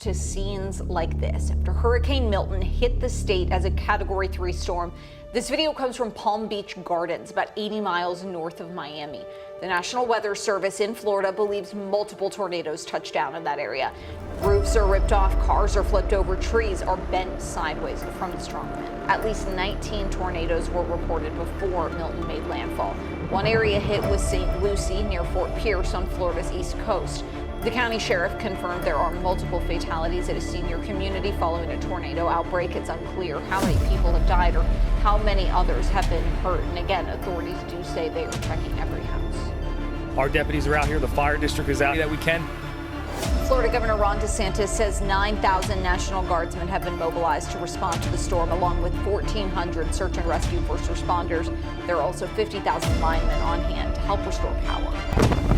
To scenes like this after Hurricane Milton hit the state as a Category 3 storm. This video comes from Palm Beach Gardens, about 80 miles north of Miami. The National Weather Service in Florida believes multiple tornadoes touched down in that area. Roofs are ripped off, cars are flipped over, trees are bent sideways from the strong wind. At least 19 tornadoes were reported before Milton made landfall. One area hit was St. Lucie near Fort Pierce on Florida's east coast. The county sheriff confirmed there are multiple fatalities at a senior community following a tornado outbreak. It's unclear how many people have died or how many others have been hurt. And again, authorities do say they are checking every house. Our deputies are out here. The fire district is out that we can. Florida Governor Ron DeSantis says 9,000 National Guardsmen have been mobilized to respond to the storm, along with 1,400 search and rescue first responders. There are also 50,000 linemen on hand to help restore power.